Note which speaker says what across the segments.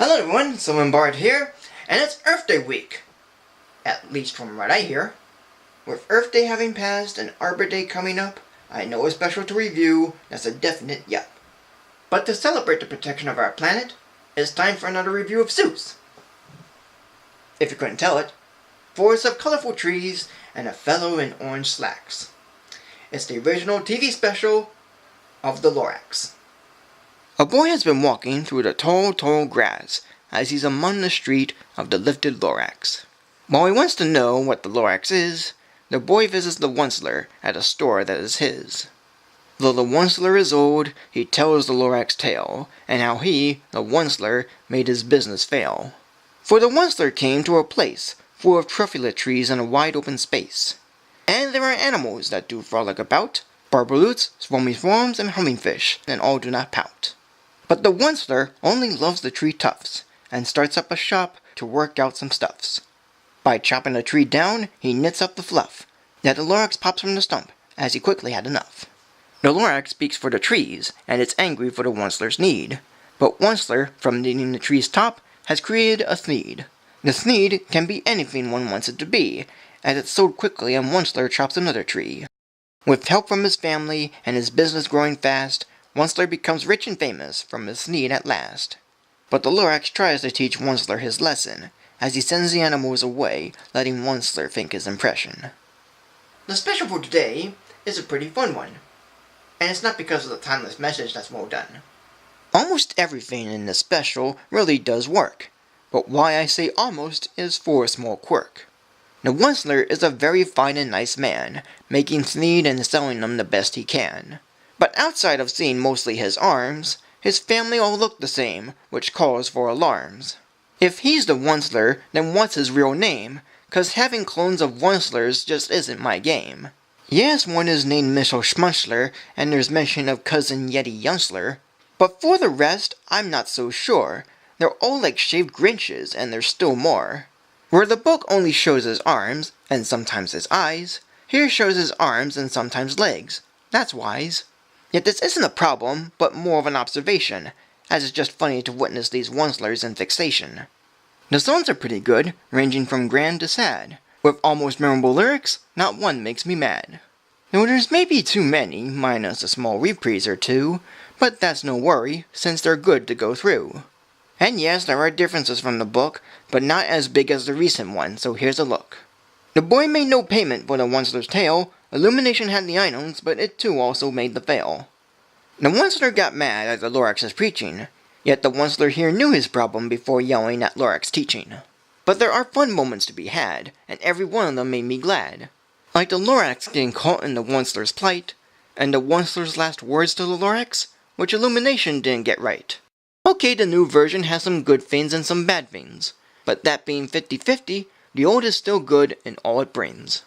Speaker 1: Hello everyone, Bard here, and it's Earth Day week. At least from what I hear. With Earth Day having passed and Arbor Day coming up, I know a special to review that's a definite yup. But to celebrate the protection of our planet, it's time for another review of Seuss. If you couldn't tell it, forests of colorful trees and a fellow in orange slacks. It's the original TV special of the Lorax. A boy has been walking through the tall grass as he's among the street of the lifted Lorax. While he wants to know what the Lorax is, the boy visits the Onceler at a store that is his. Though the Onceler is old, he tells the Lorax tale, and how he, the Onceler, made his business fail. For the Onceler came to a place full of truffula trees and a wide open space. And there are animals that do frolic about, barbaloots, swarmy swarms, and hummingfish, and all do not pout. But the Onceler only loves the tree tufts, and starts up a shop to work out some stuffs. By chopping a tree down, he knits up the fluff, that the Lorax pops from the stump, as he quickly had enough. The Lorax speaks for the trees, and it's angry for the Onceler's need. But Onceler, from knitting the tree's top, has created a Thneed. The Thneed can be anything one wants it to be, as it's sold quickly and Onceler chops another tree. With help from his family, and his business growing fast, Onceler becomes rich and famous from his Thneed at last. But the Lorax tries to teach Onceler his lesson, as he sends the animals away, letting Onceler think his impression. The special for today is a pretty fun one, and it's not because of the timeless message that's well done. Almost everything in this special really does work, but why I say almost is for a small quirk. The Onceler is a very fine and nice man, making Thneed and selling them the best he can. But outside of seeing mostly his arms, his family all look the same, which calls for alarms. If he's the Onceler, then what's his real name? 'Cause having clones of Oncelers just isn't my game. Yes, one is named Mishel Schmunchler, and there's mention of Cousin Yeti Yunsler. But for the rest, I'm not so sure. They're all like shaved Grinches, and there's still more. Where the book only shows his arms, and sometimes his eyes, here shows his arms and sometimes legs. That's wise. Yet this isn't a problem, but more of an observation, as it's just funny to witness these Oncelers in fixation. The songs are pretty good, ranging from grand to sad. With almost memorable lyrics, not one makes me mad. Though there's maybe too many, minus a small reprise or two, but that's no worry, since they're good to go through. And yes, there are differences from the book, but not as big as the recent one, so here's a look. The boy made no payment for the Onceler's tale. Illumination had the items, but it too also made the fail. The Onceler got mad at the Lorax's preaching, yet the Onceler here knew his problem before yelling at Lorax teaching. But there are fun moments to be had, and every one of them made me glad. Like the Lorax getting caught in the Onceler's plight, and the Onceler's last words to the Lorax, which Illumination didn't get right. Okay, the new version has some good things and some bad things, but that being 50-50, the old is still good in all it brings.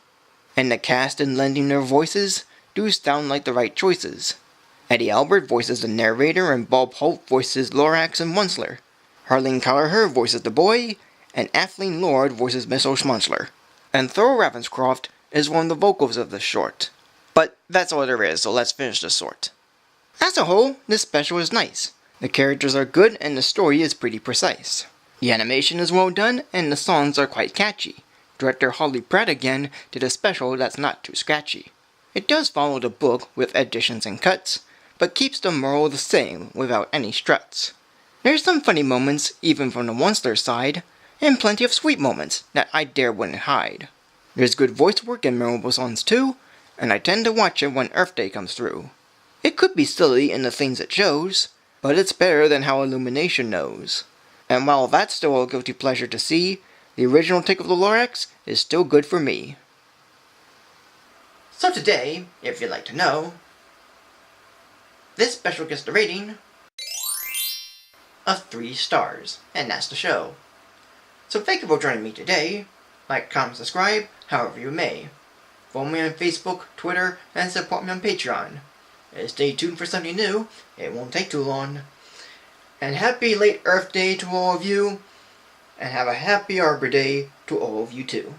Speaker 1: And the cast in lending their voices do sound like the right choices. Eddie Albert voices the narrator, and Bob Hope voices Lorax and Onceler. Harleen Callagher voices the boy, and Athleen Lord voices Miss O'Schmunchler. And Thor Ravenscroft is one of the vocals of this short. But that's all there is, so let's finish the sort. As a whole, this special is nice. The characters are good, and the story is pretty precise. The animation is well done, and the songs are quite catchy. Director Holly Pratt again did a special that's not too scratchy. It does follow the book with additions and cuts, but keeps the moral the same without any struts. There's some funny moments, even from the Onceler side, and plenty of sweet moments that I dare wouldn't hide. There's good voice work and memorable songs too, and I tend to watch it when Earth Day comes through. It could be silly in the things it shows, but it's better than how Illumination knows. And while that's still a guilty pleasure to see, the original take of the Lorax is still good for me. So today, if you'd like to know, this special gets the rating of 3 stars, and that's the show. So thank you for joining me today. Like, comment, subscribe, however you may. Follow me on Facebook, Twitter, and support me on Patreon. And stay tuned for something new. It won't take too long. And happy late Earth Day to all of you, and have a happy Arbor Day to all of you too.